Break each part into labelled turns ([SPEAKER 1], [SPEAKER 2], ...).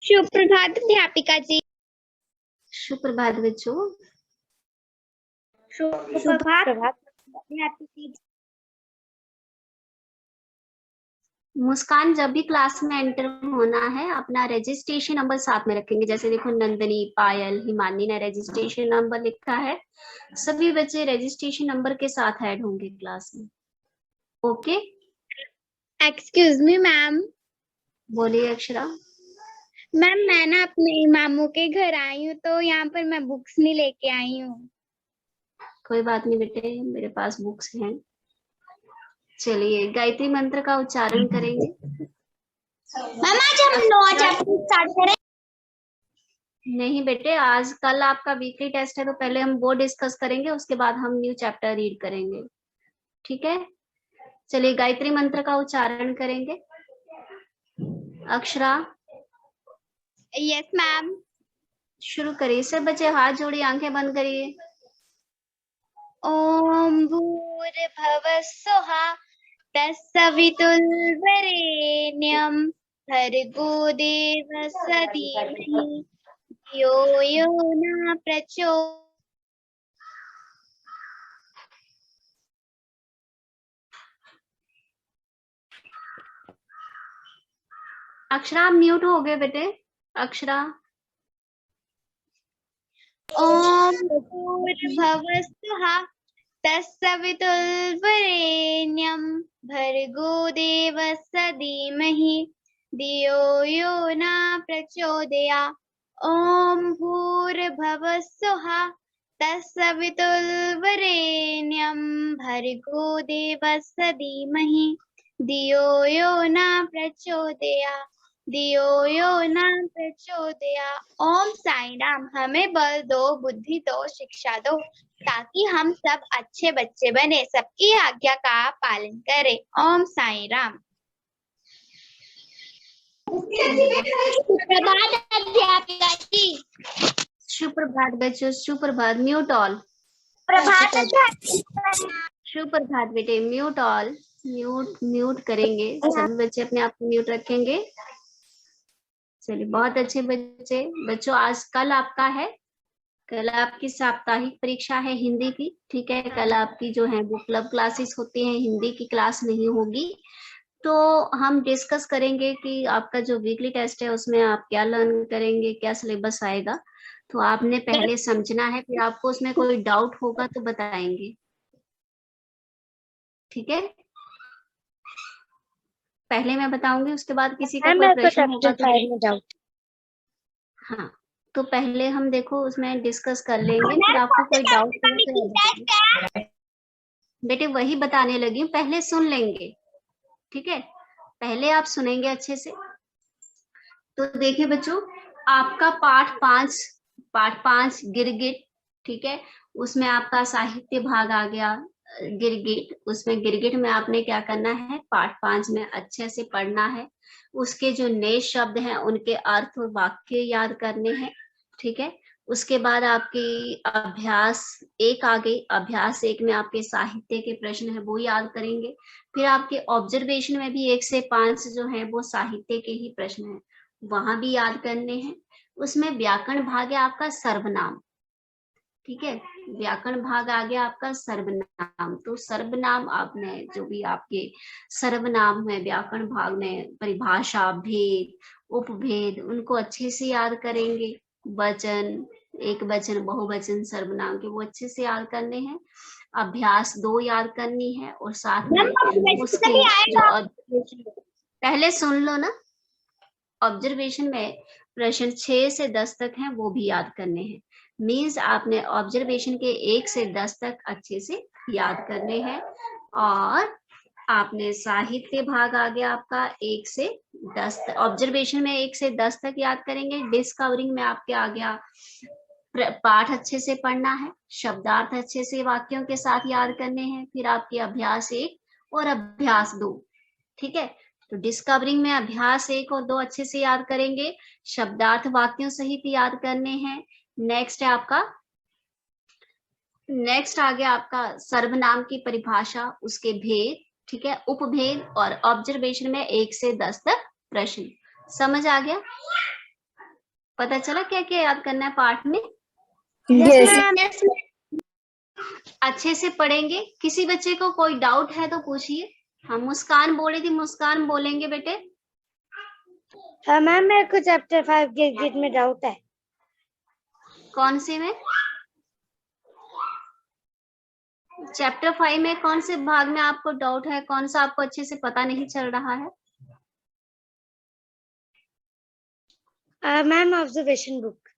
[SPEAKER 1] सुप्रभात अध्यापिका जी।
[SPEAKER 2] सुप्रभात बच्चों।
[SPEAKER 1] सुप्रभात अध्यापिका जी।
[SPEAKER 2] मुस्कान, जब भी क्लास में एंटर होना है अपना रजिस्ट्रेशन नंबर साथ में रखेंगे। जैसे देखो नंदनी, पायल, हिमानी ने रजिस्ट्रेशन नंबर लिखा है। सभी बच्चे रजिस्ट्रेशन नंबर के साथ ऐड होंगे क्लास में। ओके।
[SPEAKER 1] Excuse me ma'am.
[SPEAKER 2] बोलिए अक्षरा।
[SPEAKER 1] मैम मैं ना अपने मामू के घर आई हूँ, तो यहाँ पर मैं बुक्स नहीं लेके आई हूँ।
[SPEAKER 2] कोई बात नहीं बेटे, मेरे पास बुक्स हैं। चलिए गायत्री मंत्र का उच्चारण करेंगे।
[SPEAKER 1] मैम आज हम नया चैप्टर स्टार्ट करें।
[SPEAKER 2] नहीं बेटे, आज कल आपका वीकली टेस्ट है, तो पहले हम वो डिस्कस करेंगे, उसके बाद हम न्यू चैप्टर रीड करेंगे। ठीक है, चलिए गायत्री मंत्र का उच्चारण करेंगे। अक्षरा।
[SPEAKER 1] Yes ma'am.
[SPEAKER 2] शुरू करिए। सब बच्चे हाथ जोड़िए, आंखें बंद करिए।
[SPEAKER 1] ओम भूर्भुवः स्वः तत्सवितुर्वरेण्यं भर्गो देवस्य धीमहि धियो यो न प्रचोदयात्।
[SPEAKER 2] अक्षरा आप म्यूट हो गए बेटे। अक्षरा।
[SPEAKER 1] ओम भूर्भुवः स्वः तत्सवितुर्वरेण्यं भर्गो देवस्य धीमहि धियो यो न प्रचोदयात्। ओम भूर्भुवः स्वः तत्सवितुर्वरेण्यं भर्गो देवस्य धीमहि धियो यो न प्रचोदयात्। धियो यो न प्रचोदयात्। ओम साईं राम, हमें बल दो, बुद्धि दो, शिक्षा दो, ताकि हम सब अच्छे बच्चे बने, सबकी आज्ञा का पालन करें। ओम साईं राम। सुप्रभात अध्यापिका जी।
[SPEAKER 2] सुप्रभात बच्चों, सुप्रभात। Mute all.
[SPEAKER 1] प्रभात अध्यापिका।
[SPEAKER 2] सुप्रभात बेटे, म्यूट ऑल। म्यूट करेंगे। सभी बच्चे अपने आप को म्यूट रखेंगे। चलिए बहुत अच्छे बच्चे। बच्चों आज कल आपका है, कल आपकी साप्ताहिक परीक्षा है हिंदी की। ठीक है, कल आपकी जो है वो क्लब क्लासेस होती हैं, हिंदी की क्लास नहीं होगी। तो हम डिस्कस करेंगे कि आपका जो वीकली टेस्ट है उसमें आप क्या लर्न करेंगे, क्या सिलेबस आएगा। तो आपने पहले समझना है, फिर आपको उसमें कोई डाउट होगा तो बताएंगे। ठीक है, पहले मैं बताऊंगी, उसके बाद किसी का कोई प्रश्न होगा तो हाँ, तो पहले हम देखो उसमें डिस्कस कर लेंगे, फिर आपको कोई डाउट होगा तो बेटे वही बताने लगी हूँ, पहले सुन लेंगे। ठीक है, पहले आप सुनेंगे अच्छे से। तो देखिए बच्चों, आपका पाठ पांच गिरगिट। ठीक है, उसमें आपका साहित्य भाग आ गया गिरगिट। उसमें गिरगिट में आपने क्या करना है, पाठ 5 में अच्छे से पढ़ना है। उसके जो नए शब्द हैं उनके अर्थ और वाक्य याद करने हैं। ठीक है, उसके बाद आपकी अभ्यास 1 आ गई। अभ्यास 1 में आपके साहित्य के प्रश्न है वो याद करेंगे। फिर आपके ऑब्जर्वेशन में भी 1 से 5 जो है वो साहित्य के ही प्रश्न है, वहां भी याद करने हैं। उसमें व्याकरण भाग है आपका सर्वनाम। ठीक है, व्याकरण भाग आ गया आपका सर्वनाम। तो सर्वनाम आपने जो भी आपके सर्वनाम है व्याकरण भाग में, परिभाषा, भेद, उपभेद, उनको अच्छे से याद करेंगे। वचन, एक वचन, बहुवचन, सर्वनाम के वो अच्छे से याद करने हैं। अभ्यास 2 याद करनी है, और साथ में उसके जो पहले सुन लो ना, ऑब्जर्वेशन में प्रश्न 6 से 10 तक हैं वो भी याद करने हैं। मीन्स आपने ऑब्जर्वेशन के 1 से 10 तक अच्छे से याद करने हैं। और आपने साहित्य भाग आ गया आपका 1 से 10 तक। ऑब्जर्वेशन में 1 से 10 तक याद करेंगे। डिस्कवरिंग में आपके आ गया पाठ अच्छे से पढ़ना है, शब्दार्थ अच्छे से वाक्यों के साथ याद करने हैं। फिर आपके अभ्यास 1 और अभ्यास 2। ठीक है, तो डिस्कवरिंग में अभ्यास 1 और 2 अच्छे से याद करेंगे, शब्दार्थ वाक्यों सहित याद करने हैं। नेक्स्ट है आपका, नेक्स्ट आ गया आपका सर्वनाम की परिभाषा, उसके भेद। ठीक है, उपभेद, और ऑब्जर्वेशन में 1 से 10 तक प्रश्न। समझ आ गया? पता चला क्या क्या याद करना है पाठ में?
[SPEAKER 1] यस
[SPEAKER 2] अच्छे से पढ़ेंगे। किसी बच्चे को कोई डाउट है तो पूछिए। हाँ, मुस्कान बोल रही थी, मुस्कान बोलेंगे बेटे।
[SPEAKER 3] हाँ मैम, मेरे को चैप्टर 5 गिरगिट में डाउट है।
[SPEAKER 2] कौन से में? चैप्टर 5 में कौन से भाग में आपको डाउट है? कौन सा आपको अच्छे से पता नहीं चल रहा है?
[SPEAKER 3] Ma'am observation book.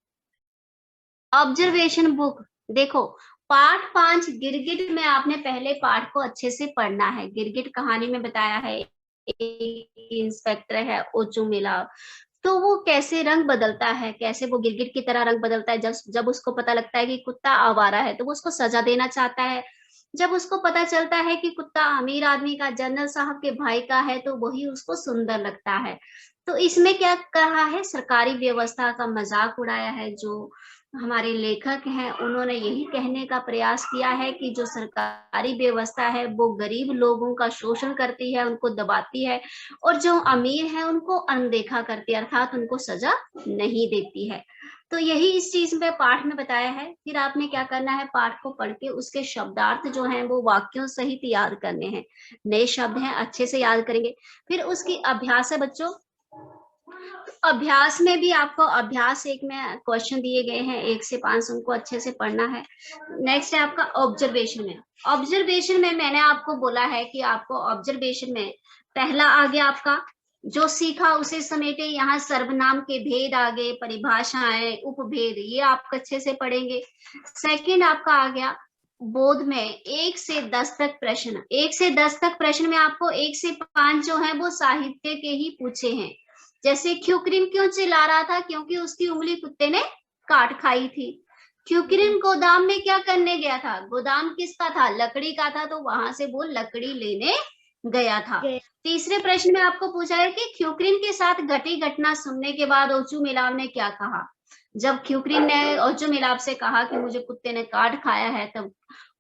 [SPEAKER 2] Observation book देखो, पाठ 5 गिरगिट में आपने पहले पाठ को अच्छे से पढ़ना है। गिरगिट कहानी में बताया है, एक इंस्पेक्टर है ओचू मिला, तो वो कैसे रंग बदलता है, कैसे वो गिरगिट की तरह रंग बदलता है। जब उसको पता लगता है कि कुत्ता आवारा है तो वो उसको सजा देना चाहता है। जब उसको पता चलता है कि कुत्ता अमीर आदमी का, जनरल साहब के भाई का है, तो वही उसको सुंदर लगता है। तो इसमें क्या कहा है, सरकारी व्यवस्था का मजाक उड़ाया है। जो हमारे लेखक हैं उन्होंने यही कहने का प्रयास किया है कि जो सरकारी व्यवस्था है वो गरीब लोगों का शोषण करती है, उनको दबाती है, और जो अमीर है उनको अनदेखा करती है, अर्थात उनको सजा नहीं देती है। तो यही इस चीज में पाठ में बताया है। फिर आपने क्या करना है, पाठ को पढ़ के उसके शब्दार्थ जो हैं वो वाक्यों सहित याद करने हैं। नए शब्द हैं, अच्छे से याद करेंगे। फिर उसकी अभ्यास है बच्चों। अभ्यास में भी आपको अभ्यास एक में क्वेश्चन दिए गए हैं 1 से 5, उनको अच्छे से पढ़ना है। नेक्स्ट है आपका ऑब्जर्वेशन में। ऑब्जर्वेशन में मैंने आपको बोला है कि आपको ऑब्जर्वेशन में पहला आ गया आपका जो सीखा उसे समेटे। यहाँ सर्वनाम के भेद आ गए, परिभाषाएं, उपभेद, ये आप अच्छे से पढ़ेंगे। सेकंड आपका आ गया बोध में 1 से 10 तक प्रश्न। 1 से 10 तक प्रश्न में आपको 1 से 5 जो है वो साहित्य के ही पूछे हैं। जैसे ख्युकरिन क्यों चिल्ला रहा था? क्योंकि उसकी उंगली कुत्ते ने काट खाई थी। ख्युकरिन गोदाम में क्या करने गया था? गोदाम किसका था? लकड़ी का था, तो वहां से वो लकड़ी लेने गया था। तीसरे प्रश्न में आपको पूछा है कि ख्युकरिन के साथ घटी घटना सुनने के बाद ओचू मिलाव ने क्या कहा। जब ख्युकरिन ने ओचू मिलाव से कहा कि मुझे कुत्ते ने काट खाया है, तब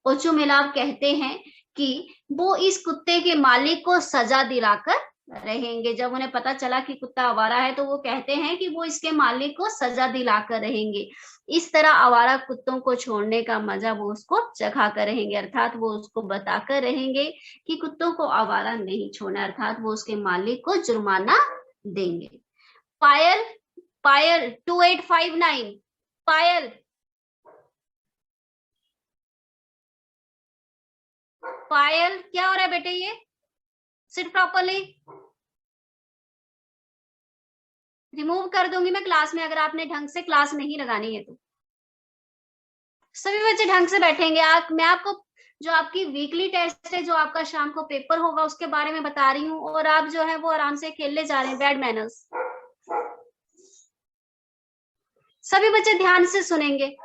[SPEAKER 2] ओचू मिलाव कहते हैं कि वो इस कुत्ते के मालिक को सजा दिलाकर रहेंगे। जब उन्हें पता चला कि कुत्ता आवारा है तो वो कहते हैं कि वो इसके मालिक को सजा दिलाकर रहेंगे। इस तरह आवारा कुत्तों को छोड़ने का मजा वो उसको चखा कर रहेंगे, अर्थात वो उसको बताकर रहेंगे कि कुत्तों को आवारा नहीं छोड़ना, अर्थात वो उसके मालिक को जुर्माना देंगे। पायल, पायल 2859, पायल, पायल क्या हो रहा है बेटे? ये सिट प्रॉपरली। रिमूव कर दूंगी मैं क्लास में अगर आपने ढंग से क्लास नहीं लगानी है तो। सभी बच्चे ढंग से बैठेंगे। मैं आपको जो आपकी वीकली टेस्ट है, जो आपका शाम को पेपर होगा, उसके बारे में बता रही हूँ, और आप जो है वो आराम से खेलने जा रहे हैं। Bad manners. सभी बच्चे ध्यान से सुनेंगे।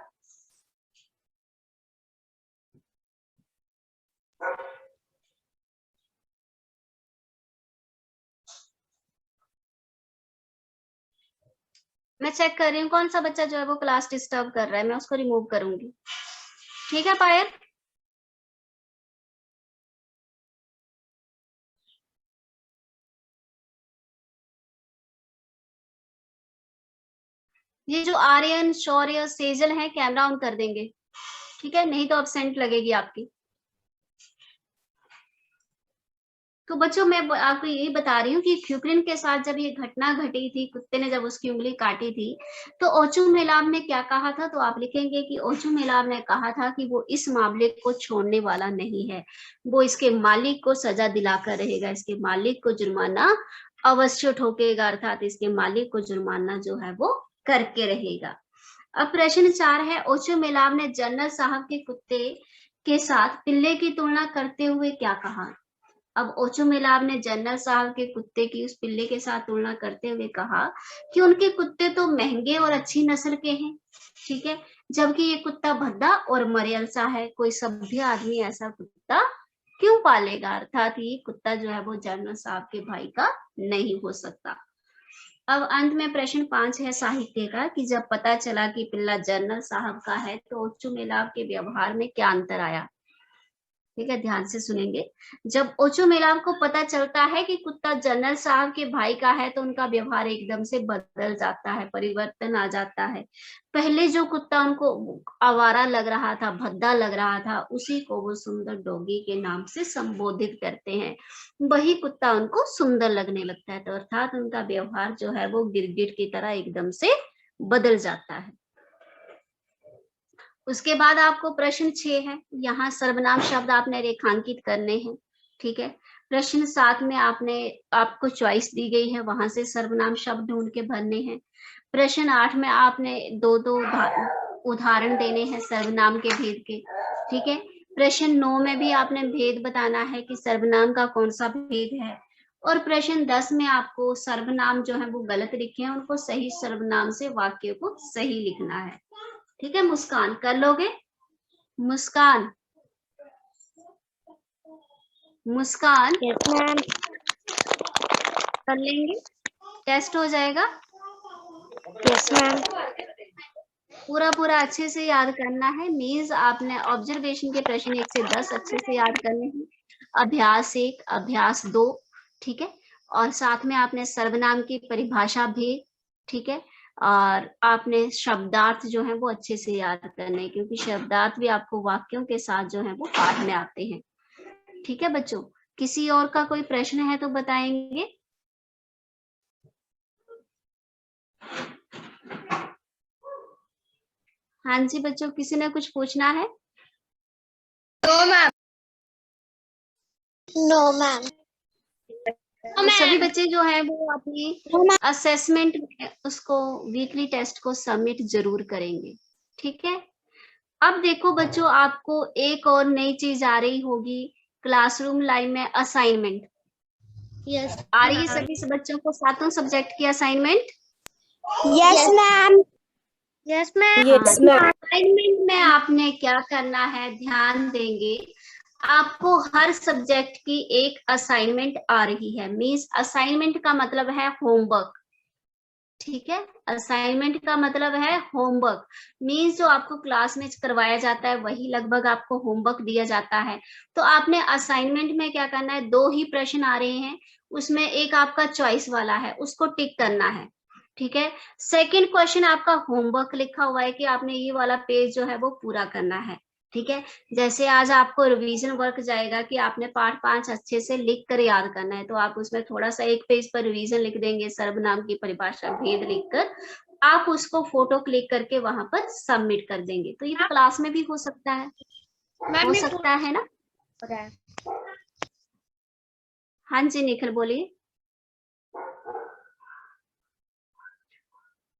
[SPEAKER 2] मैं चेक कर रही हूँ कौन सा बच्चा जो है वो क्लास डिस्टर्ब कर रहा है, मैं उसको रिमूव करूंगी। ठीक है पायल? ये जो आर्यन, शौर्य, सेजल है, कैमरा ऑन कर देंगे, ठीक है? नहीं तो अब्सेंट लगेगी आपकी। तो बच्चों मैं आपको यही बता रही हूँ कि ख्युकरिन के साथ जब ये घटना घटी थी, कुत्ते ने जब उसकी उंगली काटी थी, तो ओचू मिलाव ने क्या कहा था? तो आप लिखेंगे कि ओचू मिलाव ने कहा था कि वो इस मामले को छोड़ने वाला नहीं है, वो इसके मालिक को सजा दिलाकर रहेगा, इसके मालिक को जुर्माना अवश्य ठोकेगा, अर्थात इसके मालिक को जुर्माना जो है वो करके रहेगा। अब प्रश्न 4 है, ओचू मिलाव ने जनरल साहब के कुत्ते के साथ पिल्ले की तुलना करते हुए क्या कहा? अब ओचू मिलाव ने जनरल साहब के कुत्ते की उस पिल्ले के साथ तुलना करते हुए कहा कि उनके कुत्ते तो महंगे और अच्छी नस्ल के हैं, ठीक है, जबकि ये कुत्ता भद्दा और मरियल सा है। कोई सभ्य आदमी ऐसा कुत्ता क्यों पालेगा? अर्थात ये कुत्ता जो है वो जनरल साहब के भाई का नहीं हो सकता। अब अंत में प्रश्न 5 है साहित्य का, कि जब पता चला कि पिल्ला जनरल साहब का है तो ओचू मिलाव के व्यवहार में क्या अंतर आया? ठीक है, ध्यान से सुनेंगे। जब ओचोमेलाव को पता चलता है कि कुत्ता जनरल साहब के भाई का है तो उनका व्यवहार एकदम से बदल जाता है, परिवर्तन आ जाता है। पहले जो कुत्ता उनको आवारा लग रहा था, भद्दा लग रहा था, उसी को वो सुंदर डॉगी के नाम से संबोधित करते हैं। वही कुत्ता उनको सुंदर लगने लगता है, तो अर्थात उनका व्यवहार जो है वो गिरगिट की तरह एकदम से बदल जाता है। उसके बाद आपको प्रश्न 6 है, यहाँ सर्वनाम शब्द आपने रेखांकित करने हैं। ठीक है, प्रश्न 7 में आपको चॉइस दी गई है, वहां से सर्वनाम शब्द ढूंढ के भरने हैं। प्रश्न 8 में आपने दो उदाहरण देने हैं सर्वनाम के भेद के। ठीक है, प्रश्न 9 में भी आपने भेद बताना है कि सर्वनाम का कौन सा भेद है। और प्रश्न 10 में आपको सर्वनाम जो है वो गलत लिखे हैं, उनको सही सर्वनाम से वाक्य को सही लिखना है। ठीक है, मुस्कान कर लोगे? मुस्कान, मुस्कान
[SPEAKER 3] यस मैम।
[SPEAKER 2] कर लेंगे? टेस्ट हो जाएगा।
[SPEAKER 3] Yes ma'am.
[SPEAKER 2] पूरा अच्छे से याद करना है। मीन्स आपने ऑब्जर्वेशन के प्रश्न 1 से 10 अच्छे से याद करने हैं। अभ्यास 1, अभ्यास 2, ठीक है। और साथ में आपने सर्वनाम की परिभाषा भी, ठीक है। और आपने शब्दार्थ जो है वो अच्छे से याद करने हैं, क्योंकि शब्दार्थ भी आपको वाक्यों के साथ जो है वो पाठ में आते हैं। ठीक है बच्चों, किसी और का कोई प्रश्न है तो बताएंगे। हाँ जी बच्चों, किसी ने कुछ पूछना है?
[SPEAKER 3] No ma'am. No ma'am.
[SPEAKER 2] तो सभी बच्चे जो है वो अपनी असेसमेंट में उसको वीकली टेस्ट को सबमिट जरूर करेंगे। ठीक है, अब देखो बच्चों, आपको एक और नई चीज आ रही होगी क्लासरूम लाइव में, असाइनमेंट।
[SPEAKER 3] यस
[SPEAKER 2] आ रही है सभी बच्चों को सातों सब्जेक्ट की assignment?
[SPEAKER 3] Yes ma'am. Yes ma'am. Yes ma'am.
[SPEAKER 2] Assignment में आपने क्या करना है, ध्यान देंगे। आपको हर सब्जेक्ट की एक असाइनमेंट आ रही है। मीन्स असाइनमेंट का मतलब है होमवर्क। ठीक है, असाइनमेंट का मतलब है होमवर्क। मीन्स जो आपको क्लास में करवाया जाता है वही लगभग आपको होमवर्क दिया जाता है। तो आपने असाइनमेंट में क्या करना है, 2 ही प्रश्न आ रहे हैं, उसमें एक आपका चॉइस वाला है, उसको टिक करना है। ठीक है, सेकंड क्वेश्चन आपका होमवर्क लिखा हुआ है कि आपने ये वाला पेज जो है वो पूरा करना है। ठीक है, जैसे आज आपको रिवीजन वर्क जाएगा कि आपने पार्ट 5 अच्छे से लिख कर याद करना है, तो आप उसमें थोड़ा सा एक पेज पर रिवीजन लिख देंगे, सर्वनाम की परिभाषा भेद लिखकर आप उसको फोटो क्लिक करके वहां पर सबमिट कर देंगे। तो ये तो क्लास में भी हो सकता है, हो सकता है ना? हाँ जी निखिल बोलिए।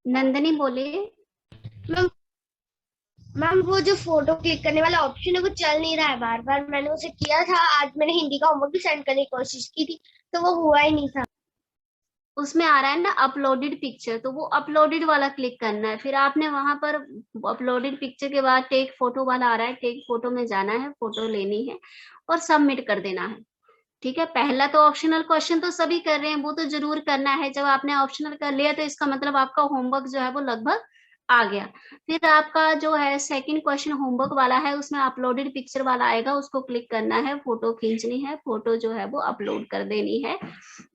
[SPEAKER 2] नंदनी बोलिए।
[SPEAKER 3] मैम वो जो फोटो क्लिक करने वाला ऑप्शन है वो चल नहीं रहा है, बार बार मैंने उसे किया था। आज मैंने हिंदी का होमवर्क भी सेंड करने की कोशिश की थी तो वो हुआ ही नहीं था।
[SPEAKER 2] उसमें आ रहा है ना अपलोडेड पिक्चर, तो वो अपलोडेड वाला क्लिक करना है। फिर आपने वहां पर अपलोडेड पिक्चर के बाद टेक फोटो वाला आ रहा है, टेक फोटो में जाना है, फोटो लेनी है और सबमिट कर देना है। ठीक है, पहला तो ऑप्शनल क्वेश्चन तो सभी कर रहे हैं, वो तो जरूर करना है। जब आपने ऑप्शनल कर लिया तो इसका मतलब आपका होमवर्क जो है वो लगभग आ गया। फिर आपका जो है सेकंड क्वेश्चन होमवर्क वाला है, उसमें अपलोडेड पिक्चर वाला आएगा, उसको क्लिक करना है, फोटो खींचनी है, फोटो जो है वो अपलोड कर देनी है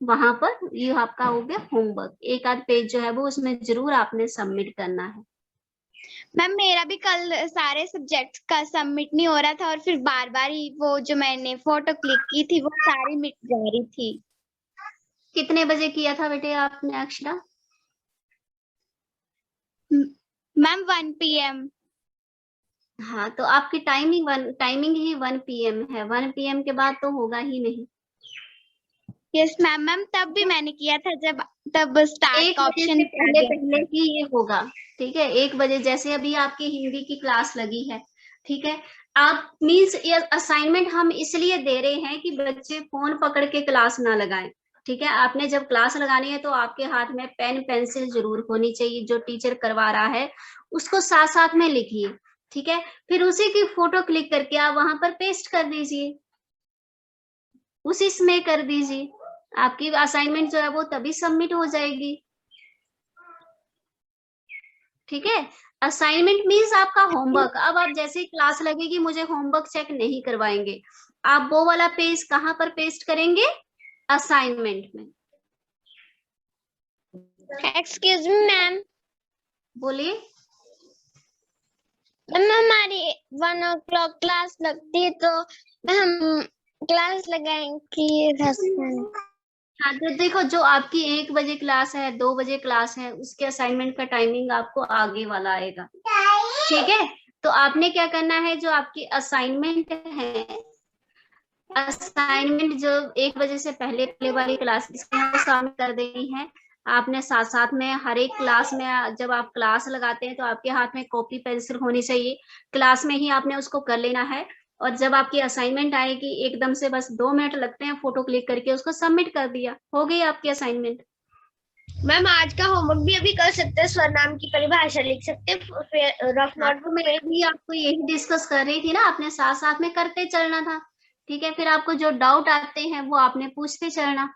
[SPEAKER 2] वहां पर। ये आपका हो गया होमवर्क। एक आध पेज जो है वो उसमें जरूर आपने सबमिट करना है।
[SPEAKER 1] मैम मेरा भी कल सारे सब्जेक्ट्स का सबमिट नहीं हो रहा था और फिर बार बार ही वो जो मैंने फोटो क्लिक की थी वो सारी मिट जा रही थी।
[SPEAKER 2] कितने बजे किया था बेटे आपने अक्षरा?
[SPEAKER 1] Ma'am 1 PM।
[SPEAKER 2] हाँ, तो आपकी टाइमिंग ही 1 PM है। 1 PM के बाद तो होगा ही नहीं।
[SPEAKER 1] Yes ma'am. मैम तब भी मैंने किया था जब तब स्टार्ट
[SPEAKER 2] 1
[SPEAKER 1] का
[SPEAKER 2] बजे
[SPEAKER 1] ऑप्शन
[SPEAKER 2] से
[SPEAKER 1] आ
[SPEAKER 2] पहले
[SPEAKER 1] गया
[SPEAKER 2] पहले
[SPEAKER 1] था।
[SPEAKER 2] ही ये होगा। ठीक है, 1 बजे, जैसे अभी आपकी हिंदी की क्लास लगी है, ठीक है, आप मीन्स ये असाइनमेंट हम इसलिए दे रहे हैं कि बच्चे फोन पकड़ के क्लास ना लगाएं। ठीक है, आपने जब क्लास लगानी है तो आपके हाथ में पेन पेंसिल जरूर होनी चाहिए। जो टीचर करवा रहा है उसको साथ साथ में लिखिए। ठीक है, फिर उसी की फोटो क्लिक करके आप वहां पर पेस्ट कर दीजिए, उसी में कर दीजिए। आपकी असाइनमेंट जो है वो तभी सबमिट हो जाएगी। ठीक है, असाइनमेंट मीन्स आपका होमवर्क। अब आप जैसे क्लास लगेगी मुझे होमवर्क चेक नहीं करवाएंगे, आप वो वाला पेज कहाँ पर पेस्ट करेंगे? असाइनमेंट में।
[SPEAKER 3] एक्सक्यूज मी मैम,
[SPEAKER 2] बोलिए।
[SPEAKER 3] मैम हमारी 1 o'clock क्लास लगती है तो हम क्लास लगाएंगे।
[SPEAKER 2] हाँ तो देखो, जो आपकी 1 बजे क्लास है, 2 बजे क्लास है, उसके असाइनमेंट का टाइमिंग आपको आगे वाला आएगा। ठीक है, तो आपने क्या करना है, जो आपकी असाइनमेंट है, असाइनमेंट जो 1 बजे से पहले पहले वाली क्लास शामिल कर देनी है। आपने साथ साथ में हर एक क्लास में, जब आप क्लास लगाते हैं तो आपके हाथ में कॉपी पेंसिल होनी चाहिए, क्लास में ही आपने उसको कर लेना है। और जब आपकी असाइनमेंट आएगी एकदम से बस 2 मिनट लगते हैं, फोटो क्लिक करके उसको सबमिट कर दिया, हो गई आपकी असाइनमेंट।
[SPEAKER 3] मैम आज का होमवर्क भी अभी कर सकते हैं, स्वरनाम की परिभाषा लिख सकते हैं, फिर रफ नोट
[SPEAKER 2] तो मैं भी आपको यही डिस्कस कर रही थी ना, आपने साथ साथ में करते चलना था। ठीक है, फिर आपको जो डाउट आते हैं वो आपने पूछते चलना।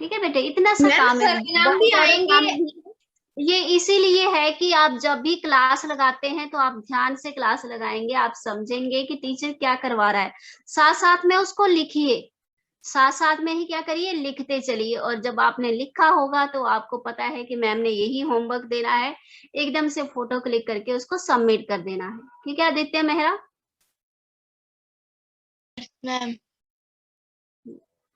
[SPEAKER 2] ठीक है बेटे, इतना सा काम है,
[SPEAKER 3] सरनाम भी आएंगे।
[SPEAKER 2] ये इसीलिए है कि आप जब भी क्लास लगाते हैं तो आप ध्यान से क्लास लगाएंगे, आप समझेंगे कि टीचर क्या करवा रहा है, साथ साथ में उसको लिखिए, साथ साथ में ही क्या करिए, लिखते चलिए। और जब आपने लिखा होगा तो आपको पता है कि मैम ने यही होमवर्क देना है, एकदम से फोटो क्लिक करके उसको सबमिट कर देना है। ठीक है आदित्य मेहरा?
[SPEAKER 3] मैम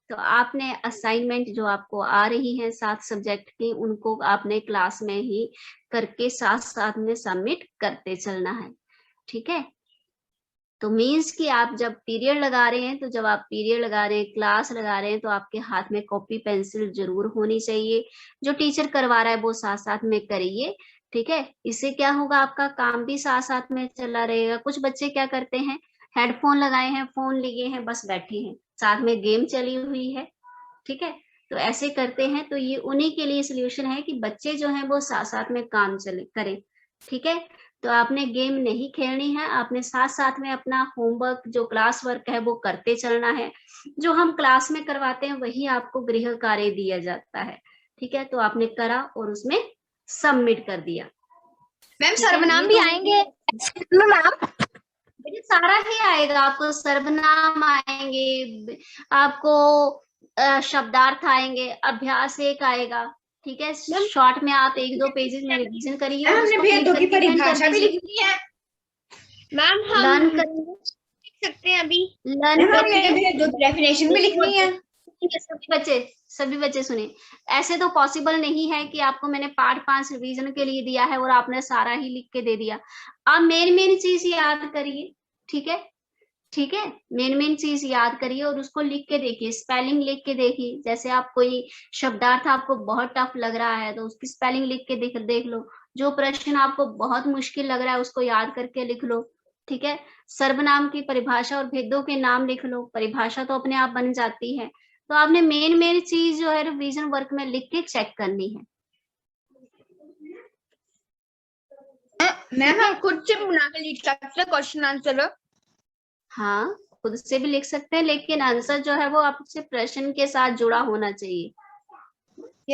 [SPEAKER 2] तो आपने असाइनमेंट जो आपको आ रही है 7 सब्जेक्ट की, उनको आपने क्लास में ही करके साथ साथ में सबमिट करते चलना है। ठीक है, तो मीन्स कि आप जब पीरियड लगा रहे हैं, तो जब आप पीरियड लगा रहे हैं, क्लास लगा रहे हैं, तो आपके हाथ में कॉपी पेंसिल जरूर होनी चाहिए। जो टीचर करवा रहा है वो साथ साथ में करिए। ठीक है, इससे क्या होगा, आपका काम भी साथ साथ में चला रहेगा। कुछ बच्चे क्या करते हैं, हेडफोन लगाए हैं, फोन लिए हैं, बस बैठे हैं, साथ में गेम चली हुई है। ठीक है, तो ऐसे करते हैं, तो ये उन्हीं के लिए सोल्यूशन है कि बच्चे जो हैं वो साथ साथ में काम चले करें। ठीक है, तो आपने गेम नहीं खेलनी है, आपने साथ साथ में अपना होमवर्क जो क्लास वर्क है वो करते चलना है। जो हम क्लास में करवाते हैं वही आपको गृह कार्य दिया जाता है। ठीक है, तो आपने करा और उसमें सबमिट कर दिया।
[SPEAKER 3] मैम सर्वनाम भी आएंगे मैम?
[SPEAKER 2] सारा ही आएगा आपको, सर्वनाम आएंगे, आपको शब्दार्थ आएंगे, अभ्यास 1 आएगा। ठीक है, शॉर्ट में आप 1-2 पेजेस में रिवीजन करिए और
[SPEAKER 3] हमने भेदों की परिभाषा भी लिखनी है मैम, हम
[SPEAKER 2] लर्न करेंगे,
[SPEAKER 3] लिख सकते हैं अभी।
[SPEAKER 2] लर्न करेंगे,
[SPEAKER 3] भेदों की डेफिनेशन भी लिखनी है।
[SPEAKER 2] सभी बच्चे सुने, ऐसे तो पॉसिबल नहीं है कि आपको मैंने पार्ट 5 रिवीजन के लिए दिया है और आपने सारा ही लिख के दे दिया। आप मेन चीज याद करिए। ठीक है, ठीक है, मेन चीज याद करिए और उसको लिख के देखिए, स्पेलिंग लिख के देखिए। जैसे आप कोई शब्दार्थ आपको बहुत टफ लग रहा है तो उसकी स्पेलिंग लिख के देख लो। जो प्रश्न आपको बहुत मुश्किल लग रहा है उसको याद करके लिख लो। ठीक है, सर्वनाम की परिभाषा और भेदों के नाम लिख लो, परिभाषा तो अपने आप बन जाती है। तो आपने मेन चीज जो है रिवीजन वर्क में लिख के चेक करनी है।
[SPEAKER 3] मैम हम खुद से बना के लिख सकते हैं क्वेश्चन आंसर?
[SPEAKER 2] हाँ, खुद से भी लिख सकते हैं, लेकिन आंसर जो है वो आपसे प्रश्न के साथ जुड़ा होना चाहिए।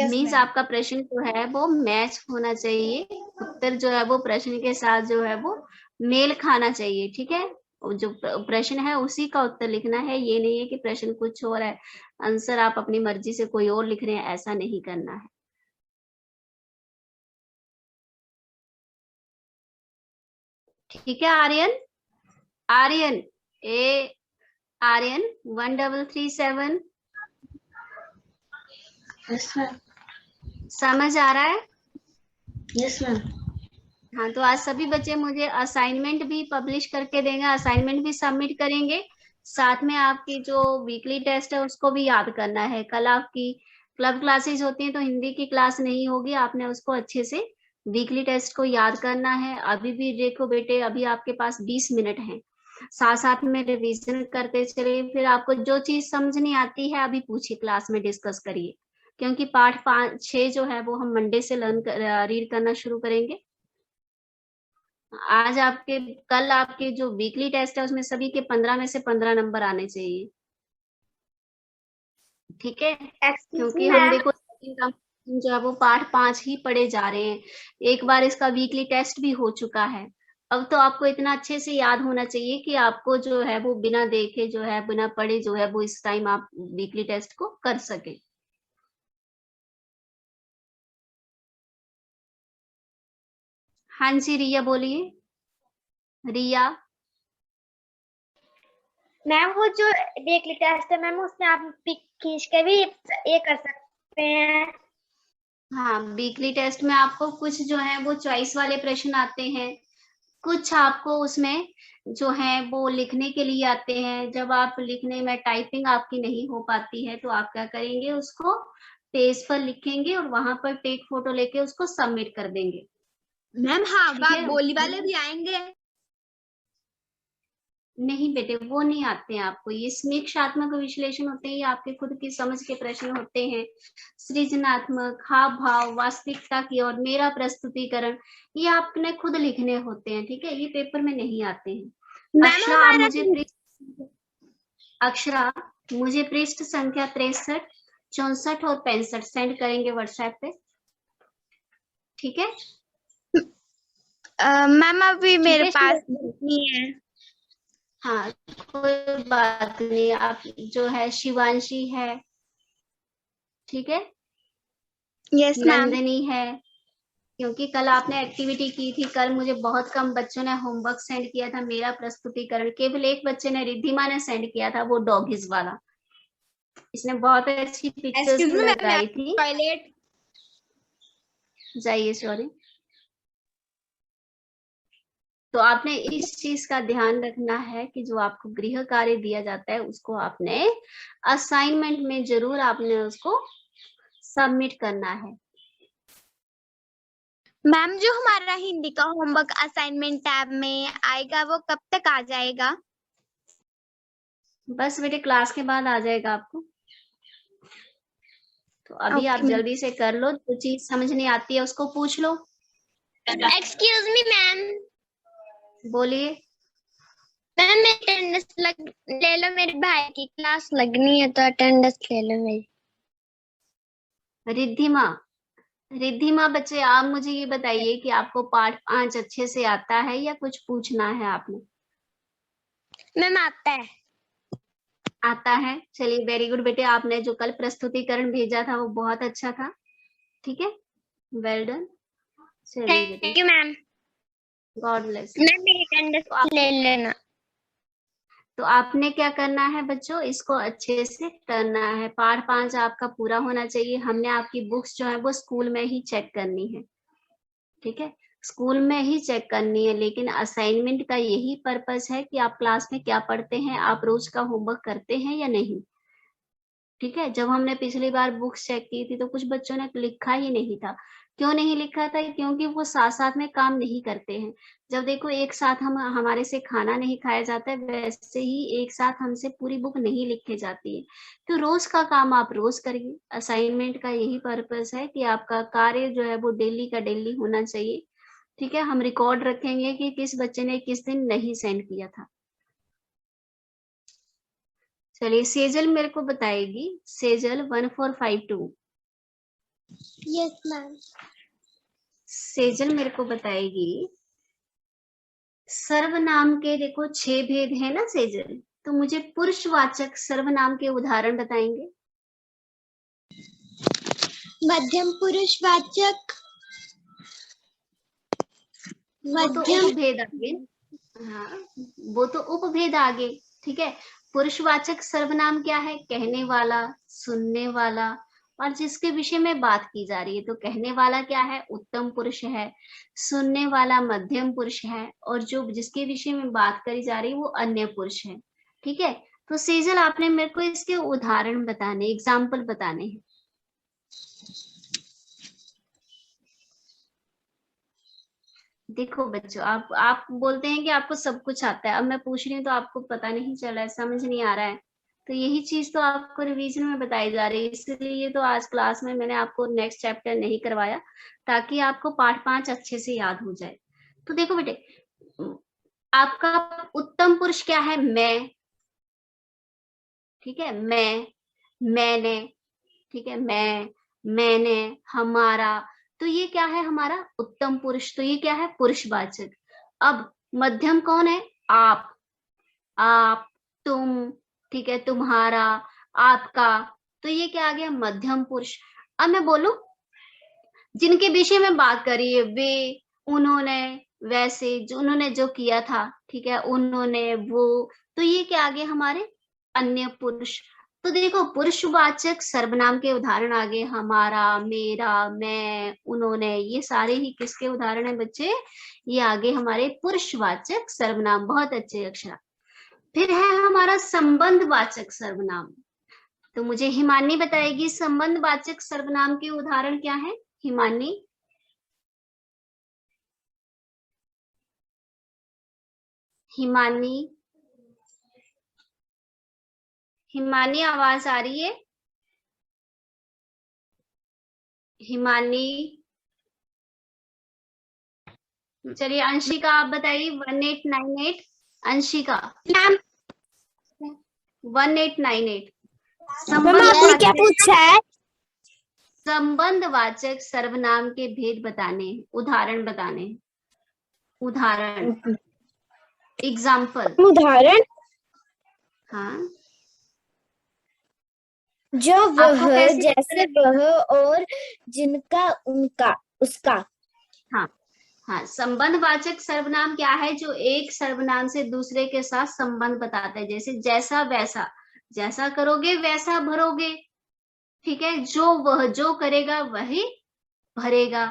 [SPEAKER 2] मीन्स आपका प्रश्न जो है वो मैच होना चाहिए, उत्तर जो है वो प्रश्न के साथ जो है वो मेल खाना चाहिए। ठीक है, जो प्रश्न है उसी का उत्तर लिखना है, ये नहीं है कि प्रश्न कुछ और है, आंसर आप अपनी मर्जी से कोई और लिख रहे हैं, ऐसा नहीं करना है। ठीक है आर्यन, आर्यन आर्यन 1337 समझ आ रहा है?
[SPEAKER 3] Yes ma'am.
[SPEAKER 2] हाँ, तो आज सभी बच्चे मुझे असाइनमेंट भी पब्लिश करके देंगे, असाइनमेंट भी सबमिट करेंगे, साथ में आपकी जो वीकली टेस्ट है उसको भी याद करना है। कल आपकी क्लब क्लासेस होती हैं तो हिंदी की क्लास नहीं होगी, आपने उसको अच्छे से वीकली टेस्ट को याद करना है। अभी भी देखो बेटे, अभी आपके पास 20 मिनट हैं, साथ साथ में रिवीजन करते चलिए। फिर आपको जो चीज समझ नहीं आती है अभी पूछिए, क्लास में डिस्कस करिए, क्योंकि पार्ट 5-6 जो है वो हम मंडे से रीड करना शुरू करेंगे। आज आपके कल आपके जो वीकली टेस्ट है उसमें सभी के 15 में से 15 नंबर आने चाहिए। ठीक है, क्योंकि हम देखो जो है वो पार्ट 5 ही पढ़े जा रहे हैं। एक बार इसका वीकली टेस्ट भी हो चुका है। अब तो आपको इतना अच्छे से याद होना चाहिए कि आपको जो है वो बिना देखे जो है बिना पढ़े जो है वो इस टाइम आप वीकली टेस्ट को कर सके। हाँ जी रिया बोलिए। रिया।
[SPEAKER 3] मैम वो जो वीकली टेस्ट है मैम, उसमें आप पिक खींच के भी ये कर सकते हैं।
[SPEAKER 2] हाँ वीकली टेस्ट में आपको कुछ जो है वो चॉइस वाले प्रश्न आते हैं, कुछ आपको उसमें जो है वो लिखने के लिए आते हैं। जब आप लिखने में टाइपिंग आपकी नहीं हो पाती है तो आप क्या करेंगे, उसको पेज पर लिखेंगे और वहां पर टेक फोटो लेके उसको सबमिट कर देंगे।
[SPEAKER 1] मैम हाँ,
[SPEAKER 2] ठीक है।
[SPEAKER 1] बोली वाले भी आएंगे?
[SPEAKER 2] नहीं बेटे वो नहीं आते हैं आपको। ये समीक्षात्मक विश्लेषण होते हैं, ये आपके खुद की समझ के प्रश्न होते हैं। सृजनात्मक, हाव भाव, वास्तविकता की और मेरा प्रस्तुतिकरण, ये आपने खुद लिखने होते हैं। ठीक है, ये पेपर में नहीं आते हैं। अक्षरा आप मुझे पृष्ठ संख्या 63, 64 और 65 सेंड करेंगे व्हाट्सएप पे। ठीक है
[SPEAKER 1] मैम अभी मेरे
[SPEAKER 2] है,
[SPEAKER 1] पास नहीं है।
[SPEAKER 2] हाँ कोई बात नहीं। आप जो है शिवांशी है, ठीक है,
[SPEAKER 1] यस मैम।
[SPEAKER 2] नंदिनी है, क्योंकि कल आपने एक्टिविटी की थी। कल मुझे बहुत कम बच्चों ने होमवर्क सेंड किया था मेरा प्रस्तुतिकरण। केवल एक बच्चे ने, रिद्धिमा ने सेंड किया था, वो डॉगिस वाला। इसने बहुत अच्छी पिक्चर्स
[SPEAKER 1] एक्सक्यूज मी मैम,
[SPEAKER 2] लगाई थी।
[SPEAKER 1] टॉयलेट।
[SPEAKER 2] जाइए, सॉरी। तो आपने इस चीज का ध्यान रखना है कि जो आपको गृह कार्य दिया जाता है उसको आपने असाइनमेंट में जरूर आपने उसको सबमिट करना है।
[SPEAKER 1] मैम जो हमारा हिंदी का होमवर्क असाइनमेंट टैब में आएगा वो कब तक आ जाएगा?
[SPEAKER 2] बस बेटे क्लास के बाद आ जाएगा आपको। तो अभी आप जल्दी से कर लो, जो चीज समझ नहीं आती है उसको पूछ लो।
[SPEAKER 1] Excuse me ma'am.
[SPEAKER 2] बोलिए।
[SPEAKER 1] मैम अटेंडेंस ले लो, मेरे भाई की क्लास लगनी है तो अटेंडेंस ले लो मेरी।
[SPEAKER 2] रिद्धिमा, रिद्धिमा बच्चे आप मुझे ये बताइए कि आपको पाठ 5 अच्छे से आता है या कुछ पूछना है आपने?
[SPEAKER 1] मैम आता है।
[SPEAKER 2] आता है, चलिए वेरी गुड बेटे। आपने जो कल प्रस्तुतिकरण भेजा था वो बहुत अच्छा था। ठीक है, वेल डन। चलिए बेटे,
[SPEAKER 1] thank you ma'am.
[SPEAKER 2] God bless.
[SPEAKER 1] Ma'am मेरी अटेंडेंस ले लेना।
[SPEAKER 2] तो आपने क्या करना है बच्चों, इसको अच्छे से करना है। पाठ 5 आपका पूरा होना चाहिए। हमने आपकी बुक्स जो है वो स्कूल में ही चेक करनी है। ठीक है, स्कूल में ही चेक करनी है, लेकिन असाइनमेंट का यही पर्पस है कि आप क्लास में क्या पढ़ते हैं, आप रोज का होमवर्क करते हैं या नहीं। ठीक है, जब हमने पिछली बार बुक्स चेक की थी तो कुछ बच्चों ने लिखा ही नहीं था। क्यों नहीं लिखा था? क्योंकि वो साथ साथ में काम नहीं करते हैं। जब देखो एक साथ हम हमारे से खाना नहीं खाया जाता है, वैसे ही एक साथ हमसे पूरी बुक नहीं लिखे जाती है। तो रोज का काम आप रोज करिए। असाइनमेंट का यही पर्पस है कि आपका कार्य जो है वो डेली का डेली होना चाहिए। ठीक है, हम रिकॉर्ड रखेंगे कि किस बच्चे ने किस दिन नहीं सेंड किया था। चलिए सेजल मेरे को बताएगी, सेजल 1452।
[SPEAKER 3] Yes ma'am.
[SPEAKER 2] सेजल मेरे को बताएगी सर्वनाम के, देखो 6 भेद है ना सेजल, तो मुझे पुरुषवाचक सर्वनाम के उदाहरण बताएंगे।
[SPEAKER 3] मध्यम पुरुषवाचक,
[SPEAKER 2] वो तो
[SPEAKER 3] मध्यम
[SPEAKER 2] उपभेद आगे। हाँ वो तो उपभेद आगे। ठीक है, पुरुषवाचक सर्वनाम क्या है? कहने वाला, सुनने वाला और जिसके विषय में बात की जा रही है। तो कहने वाला क्या है? उत्तम पुरुष है। सुनने वाला मध्यम पुरुष है और जो जिसके विषय में बात करी जा रही है वो अन्य पुरुष है। ठीक है, तो सेजल आपने मेरे को इसके उदाहरण बताने, एग्जाम्पल बताने हैं। देखो बच्चों, आप बोलते हैं कि आपको सब कुछ आता है। अब मैं पूछ रही हूँ तो आपको पता नहीं चल रहा है, समझ नहीं आ रहा है। तो यही चीज तो आपको रिवीजन में बताई जा रही है। इसलिए तो आज क्लास में मैंने आपको नेक्स्ट चैप्टर नहीं करवाया, ताकि आपको पाठ 5 अच्छे से याद हो जाए। तो देखो बेटे, आपका उत्तम पुरुष क्या है? मैं। ठीक है, मैंने। ठीक है, मैं, मैंने, हमारा, तो ये क्या है हमारा उत्तम पुरुष, तो ये क्या है पुरुषवाचक। अब मध्यम कौन है, आप, तुम, ठीक है, तुम्हारा, आपका, तो ये क्या आ गया मध्यम पुरुष। अब मैं बोलूं जिनके विषय में बात करी है, वे, उन्होंने, वैसे, जो उन्होंने जो किया था, ठीक है, उन्होंने, वो, तो ये क्या आ गया हमारे अन्य पुरुष। तो देखो पुरुषवाचक सर्वनाम के उदाहरण आगे हमारा, मेरा, मैं, उन्होंने, ये सारे ही किसके उदाहरण है बच्चे, ये आगे हमारे पुरुषवाचक सर्वनाम। बहुत अच्छे अक्षरा। फिर है हमारा संबंधवाचक सर्वनाम। तो मुझे हिमानी बताएगी संबंधवाचक सर्वनाम के उदाहरण क्या है। हिमानी, हिमानी, हिमानी आवाज आ रही है। हिमानी, चलिए अंशिका आप बताइए 1898। अंशिका 1898
[SPEAKER 3] क्या पूछा है?
[SPEAKER 2] संबंधवाचक सर्वनाम के भेद बताने, उदाहरण बताने, उदाहरण, एग्जाम्पल।
[SPEAKER 3] उदाहरण,
[SPEAKER 2] हाँ,
[SPEAKER 3] जो
[SPEAKER 2] आपको
[SPEAKER 3] वह,
[SPEAKER 2] कैसे
[SPEAKER 3] जैसे वह, और जिनका, उनका, उसका।
[SPEAKER 2] हाँ हाँ, संबंधवाचक सर्वनाम क्या है, जो एक सर्वनाम से दूसरे के साथ संबंध बताता है। जैसे जैसा वैसा, जैसा करोगे वैसा भरोगे, ठीक है, जो वह जो करेगा वही भरेगा।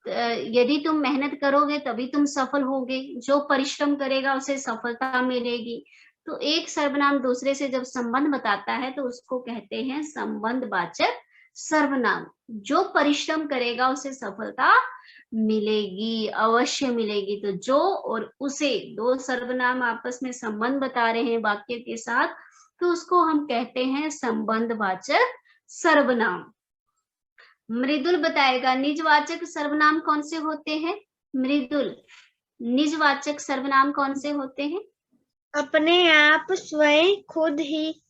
[SPEAKER 2] यदि तुम मेहनत करोगे तभी तुम सफल होगे, जो परिश्रम करेगा उसे सफलता मिलेगी। तो एक सर्वनाम दूसरे से जब संबंध बताता है तो उसको कहते हैं संबंधवाचक सर्वनाम। जो परिश्रम करेगा उसे सफलता मिलेगी, अवश्य मिलेगी। तो जो और उसे, दो सर्वनाम आपस में संबंध बता रहे हैं वाक्य के साथ, तो उसको हम कहते हैं संबंधवाचक सर्वनाम। मृदुल बताएगा निजवाचक सर्वनाम कौन से होते हैं। मृदुल, निजवाचक सर्वनाम कौन से होते हैं।
[SPEAKER 3] अपने आप, स्वयं, खुद ही।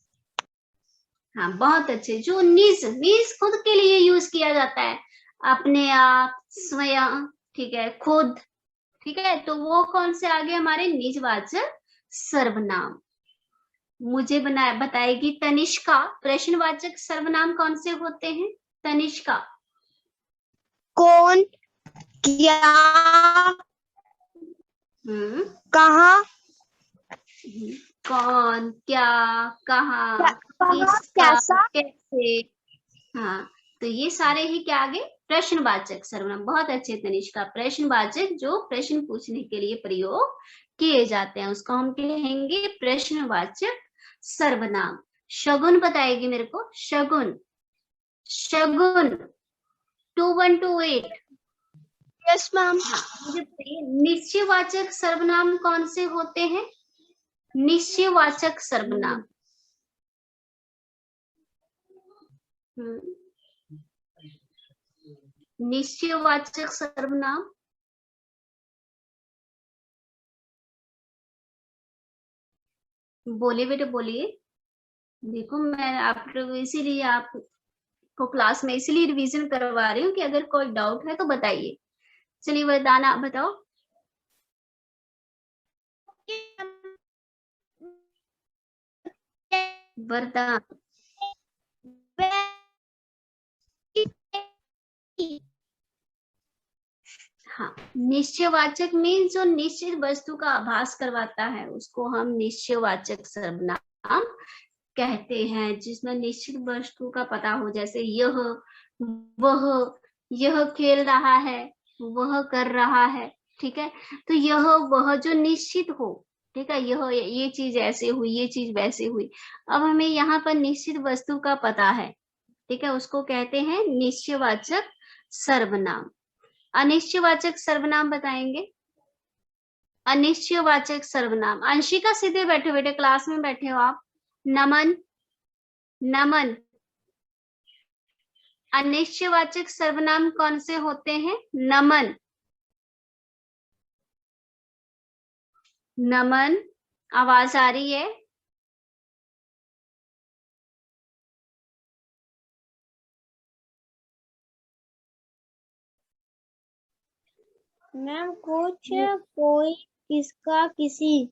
[SPEAKER 2] हाँ बहुत अच्छे। जो निज, निज खुद के लिए यूज किया जाता है, अपने आप, स्वयं, ठीक है, खुद, ठीक है, तो वो कौन से आगे हमारे निजवाचक सर्वनाम। मुझे बताएगी तनिष्का प्रश्नवाचक सर्वनाम कौन से होते हैं। तनिष्का,
[SPEAKER 3] कौन, क्या, कहाँ,
[SPEAKER 2] कौन, क्या, कहाँ,
[SPEAKER 3] कहाँ,
[SPEAKER 2] किसका,
[SPEAKER 3] कैसा।
[SPEAKER 2] कैसे। हाँ, तो ये सारे ही क्या आगे प्रश्नवाचक सर्वनाम। बहुत अच्छे तनिष्का। प्रश्नवाचक जो प्रश्न पूछने के लिए प्रयोग किए जाते हैं उसको हम कहेंगे प्रश्नवाचक सर्वनाम। शगुन बताएगी मेरे को। शगुन, शगुन 2128।
[SPEAKER 3] Yes ma'am.
[SPEAKER 2] मुझे बताइए निश्चयवाचक सर्वनाम कौन से होते हैं। निश्चयवाचक सर्वनाम, निश्चयवाचक सर्वनाम, बोलिए बेटे बोलिए। देखो मैं आप लोग इसीलिए आपको क्लास में इसीलिए रिवीजन करवा रही हूँ कि अगर कोई डाउट है तो बताइए। चलिए वरदाना आप बताओ। वरदान, हाँ, निश्चयवाचक मीन्स जो निश्चित वस्तु का आभास करवाता है उसको हम निश्चयवाचक सर्वनाम कहते हैं, जिसमें निश्चित वस्तु का पता हो। जैसे यह, वह, यह खेल रहा है, वह कर रहा है, ठीक है, तो यह वह जो निश्चित हो, ठीक है, यह ये चीज ऐसे हुई, ये चीज वैसे हुई। अब हमें यहाँ पर निश्चित वस्तु का पता है, ठीक है, उसको कहते हैं निश्चयवाचक सर्वनाम। अनिश्चयवाचक सर्वनाम बताएंगे। अनिश्चयवाचक सर्वनाम, अंशिका सीधे बैठे बेटे, क्लास में बैठे हो आप। नमन, नमन, अनिश्चयवाचक सर्वनाम कौन से होते हैं। नमन, नमन, आवाज आ रही है।
[SPEAKER 1] मैम कुछ, कोई, किसका, किसी।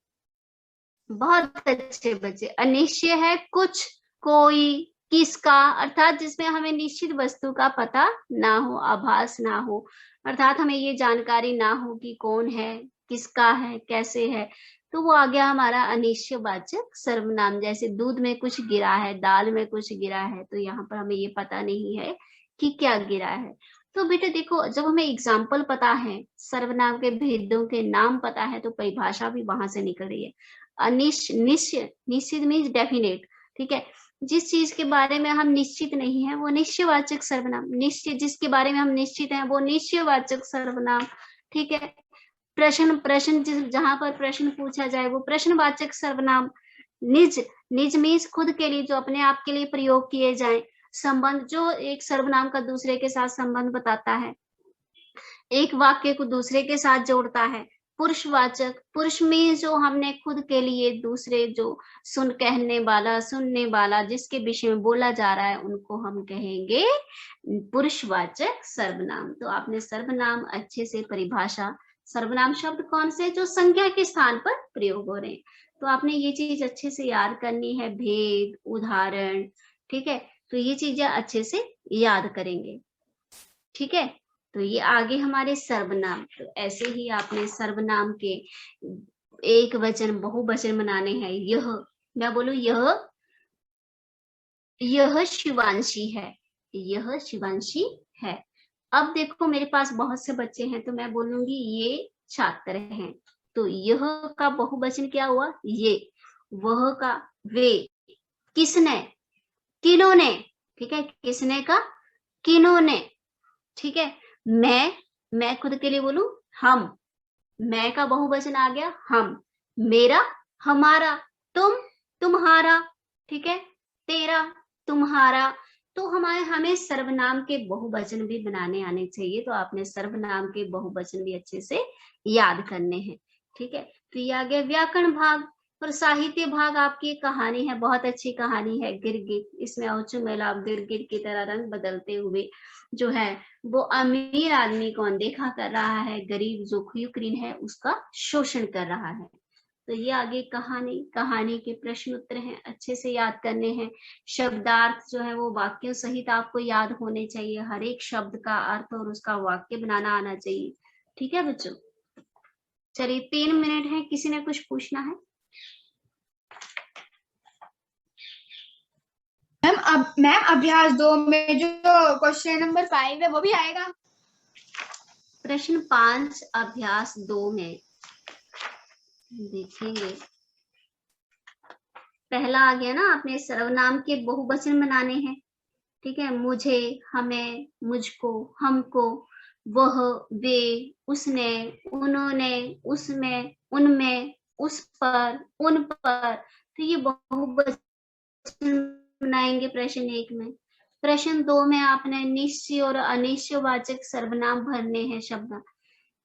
[SPEAKER 2] बहुत अच्छे बच्चे। अनिश्चय है कुछ, कोई, किसका, अर्थात जिसमें हमें निश्चित वस्तु का पता ना हो, आभास ना हो, अर्थात हमें ये जानकारी ना हो कि कौन है, किसका है, कैसे है, तो वो आ गया हमारा अनिश्चयवाचक सर्वनाम। जैसे दूध में कुछ गिरा है, दाल में कुछ गिरा है, तो यहाँ पर हमें ये पता नहीं है कि क्या गिरा है। तो बेटे देखो, जब हमें एग्जाम्पल पता है, सर्वनाम के भेदों के नाम पता है, तो परिभाषा भी वहां से निकल रही है। निश्चित मीन्स डेफिनेट, ठीक है। जिस चीज के बारे में हम निश्चित नहीं है वो निश्चयवाचक सर्वनाम। निश्चित, जिसके बारे में हम निश्चित हैं वो निश्चयवाचक सर्वनाम, ठीक है। प्रश्न जहां पर प्रश्न पूछा जाए वो प्रश्नवाचक सर्वनाम। निज, निज मीन्स खुद के लिए, जो अपने आप के लिए प्रयोग किए जाए। संबंध, जो एक सर्वनाम का दूसरे के साथ संबंध बताता है, एक वाक्य को दूसरे के साथ जोड़ता है। पुरुषवाचक, पुरुष में जो हमने खुद के लिए, दूसरे जो कहने वाला, सुनने वाला, जिसके विषय में बोला जा रहा है, उनको हम कहेंगे पुरुषवाचक सर्वनाम। तो आपने सर्वनाम अच्छे से परिभाषा, सर्वनाम शब्द कौन से, जो संज्ञा के स्थान पर प्रयोग हो रहे हैं, तो आपने ये चीज अच्छे से याद करनी है, भेद, उदाहरण, ठीक है। तो ये चीजें अच्छे से याद करेंगे, ठीक है। तो ये आगे हमारे सर्वनाम। तो ऐसे ही आपने सर्वनाम के एक वचन, बहुवचन बनाने हैं। यह, मैं बोलूं यह शिवांशी है, यह शिवांशी है। अब देखो मेरे पास बहुत से बच्चे हैं, तो मैं बोलूंगी ये छात्र हैं। तो यह का बहुवचन क्या हुआ, ये। वह का वे, किसने, किन्होंने, ठीक है, किसने का किन्होंने, ठीक है। मैं खुद के लिए बोलूं हम, मैं का बहुवचन आ गया हम, मेरा, हमारा, तुम, तुम्हारा, ठीक है, तेरा, तुम्हारा। तो हमें सर्वनाम के बहुवचन भी बनाने आने चाहिए। तो आपने सर्वनाम के बहुवचन भी अच्छे से याद करने हैं, ठीक है। तो ये आ गया व्याकरण भाग। और साहित्य भाग आपकी एक कहानी है, बहुत अच्छी कहानी है, गिरगिट। इसमें औचो मेलाप गिरगिट की तरह रंग बदलते हुए जो है वो अमीर आदमी को अनदेखा कर रहा है, गरीब जो खुयुक्रीन है उसका शोषण कर रहा है। तो ये आगे कहानी, कहानी के प्रश्न उत्तर हैं, अच्छे से याद करने हैं। शब्दार्थ जो है वो वाक्यों सहित आपको याद होने चाहिए, हर एक शब्द का अर्थ और उसका वाक्य बनाना आना चाहिए, ठीक है बच्चों। चलिए 3 मिनट है, किसी ने कुछ पूछना है?
[SPEAKER 1] मैम अभ्यास 2 में जो क्वेश्चन नंबर 5 है वो भी आएगा?
[SPEAKER 2] प्रश्न 5 अभ्यास 2 में देखेंगे। पहला आ गया ना, आपने सर्वनाम के बहुवचन बनाने हैं, ठीक है। मुझे, हमें, मुझको, हमको, वह, वे, उसने, उन्होंने, उसमें, उनमें, उस पर, उन पर। तो ये बहुवचन बनाएंगे प्रश्न 1 में। प्रश्न 2 में आपने निश्चय और अनिश्चयवाचक सर्वनाम भरने हैं शब्द।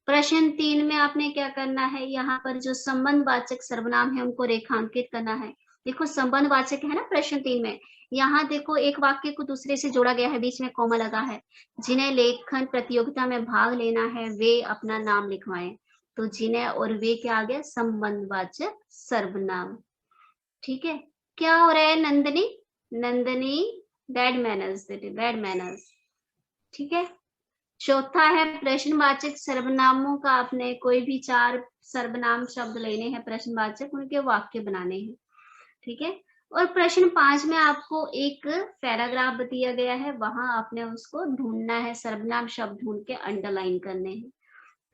[SPEAKER 2] प्रश्न 3 में आपने क्या करना है, यहाँ पर जो संबंधवाचक सर्वनाम है उनको रेखांकित करना है। देखो संबंधवाचक है ना प्रश्न 3 में, यहाँ देखो एक वाक्य को दूसरे से जोड़ा गया है, बीच में कॉमा लगा है। जिन्हें लेखन प्रतियोगिता में भाग लेना है वे अपना नाम लिखवाएं। तो जिन्हें और वे क्या आ गया, संबंधवाचक सर्वनाम, ठीक है। क्या हो रहा है Nandini, Nandini bad manners, bad manners, ठीक है। चौथा है प्रश्नवाचक सर्वनामों का आपने कोई भी 4 सर्वनाम शब्द लेने हैं प्रश्नवाचक, उनके वाक्य बनाने हैं, ठीक है। और प्रश्न 5 में आपको एक पैराग्राफ दिया गया है, वहां आपने उसको ढूंढना है, सर्वनाम शब्द ढूंढ के अंडरलाइन करने हैं।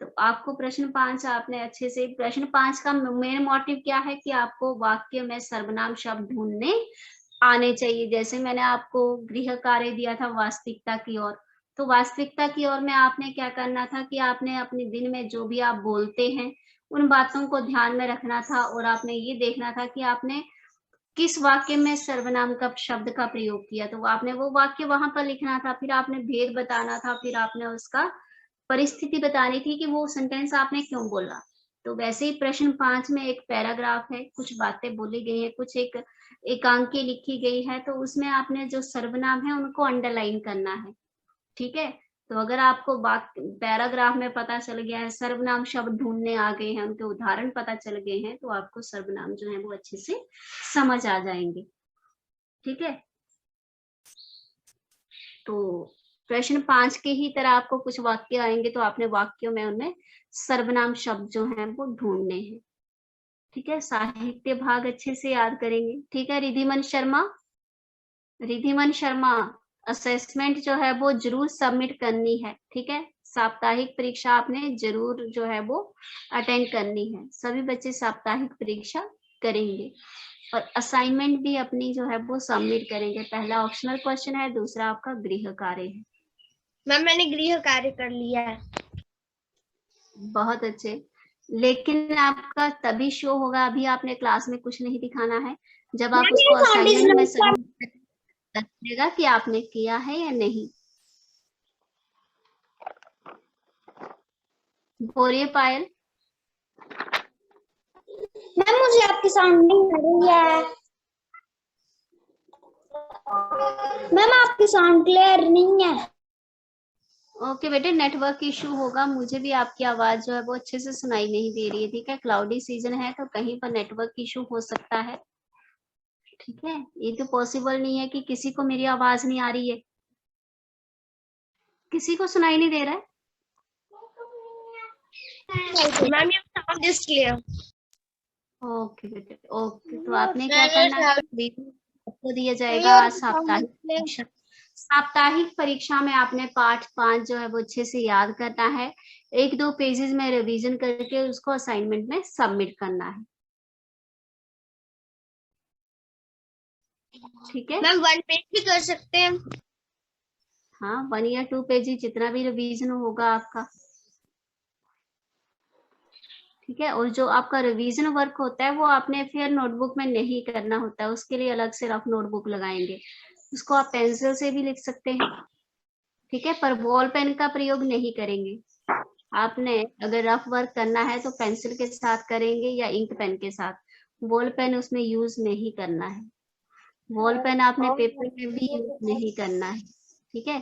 [SPEAKER 2] तो आपको प्रश्न 5 आपने अच्छे से, प्रश्न 5 का मेन मोटिव क्या है कि आपको वाक्य में सर्वनाम शब्द ढूंढने आने चाहिए। जैसे मैंने आपको गृह कार्य दिया था वास्तविकता की ओर, तो वास्तविकता की ओर में आपने क्या करना था कि आपने अपने दिन में जो भी आप बोलते हैं उन बातों को ध्यान में रखना था, और आपने ये देखना था कि आपने किस वाक्य में सर्वनाम का शब्द का प्रयोग किया, तो आपने वो वाक्य वहां पर लिखना था। फिर आपने भेद बताना था, फिर आपने उसका परिस्थिति बतानी थी कि वो सेंटेंस आपने क्यों बोला। तो वैसे ही प्रश्न 5 में एक पैराग्राफ है, कुछ बातें बोली गई है, कुछ एक एकांकी लिखी गई है, तो उसमें आपने जो सर्वनाम है उनको अंडरलाइन करना है, ठीक है। तो अगर आपको पैराग्राफ में पता चल गया है, सर्वनाम शब्द ढूंढने आ गए हैं, उनके उदाहरण पता चल गए हैं, तो आपको सर्वनाम जो है वो अच्छे से समझ आ जाएंगे। ठीक है, तो प्रश्न 5 के ही तरह आपको कुछ वाक्य आएंगे, तो आपने वाक्यों में उनमें सर्वनाम शब्द जो हैं वो ढूंढने हैं। ठीक है, साहित्य भाग अच्छे से याद करेंगे। ठीक है, रिद्धिमान शर्मा असेसमेंट जो है वो जरूर सबमिट करनी है। ठीक है, साप्ताहिक परीक्षा आपने जरूर जो है वो अटेंड करनी है। सभी बच्चे साप्ताहिक परीक्षा करेंगे और असाइनमेंट भी अपनी जो है वो सबमिट करेंगे। पहला ऑप्शनल क्वेश्चन है, दूसरा आपका गृह कार्य है।
[SPEAKER 3] मैम मैंने गृह कार्य कर लिया है।
[SPEAKER 2] बहुत अच्छे, लेकिन आपका तभी शो होगा, अभी आपने क्लास में कुछ नहीं दिखाना है, जब आप उसको असाइनमेंट में सबमिट करेगा कि आपने किया है या नहीं। बोलिए पायल।
[SPEAKER 1] मैम मुझे आपकी साउंड नहीं आ रही है। मैम आपकी साउंड क्लियर नहीं है।
[SPEAKER 2] ओके बेटे, नेटवर्क इशू होगा, मुझे भी आपकी आवाज जो है वो अच्छे से सुनाई नहीं दे रही है। ठीक है, क्लाउडी सीजन है तो कहीं पर नेटवर्क इशू हो सकता है। ठीक है, ये तो पॉसिबल नहीं है कि किसी को मेरी आवाज नहीं आ रही है। किसी को सुनाई नहीं दे रहा है?
[SPEAKER 3] मैम ये साउंड इज क्लियर।
[SPEAKER 2] ओके बेटे, ओके। तो आपने क्या करना है, आपको दिया जाएगा साप्ताहिक परीक्षा में आपने पाठ 5 जो है वो अच्छे से याद करना है। 1-2 पेजेस में रिवीजन करके उसको असाइनमेंट में सबमिट करना है। ठीक है,
[SPEAKER 3] मैम 1 पेज भी कर सकते हैं।
[SPEAKER 2] हाँ, 1 या 2 पेज जितना भी रिवीजन होगा आपका। ठीक है, और जो आपका रिवीजन वर्क होता है वो आपने फिर नोटबुक में नहीं करना होता है, उसके लिए अलग से रफ नोटबुक लगाएंगे। उसको आप पेंसिल से भी लिख सकते हैं। ठीक है, पर बॉल पेन का प्रयोग नहीं करेंगे। आपने अगर रफ वर्क करना है तो पेंसिल के साथ करेंगे या इंक पेन के साथ, बॉल पेन उसमें यूज नहीं करना है। बॉल पेन आपने पेपर में भी यूज नहीं करना है। ठीक है,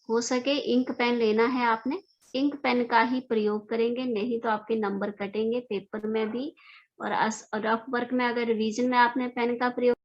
[SPEAKER 2] हो सके इंक पेन लेना है आपने, इंक पेन का ही प्रयोग करेंगे, नहीं तो आपके नंबर कटेंगे पेपर में भी। और रफ वर्क में अगर रिवीजन में आपने पेन का प्रयोग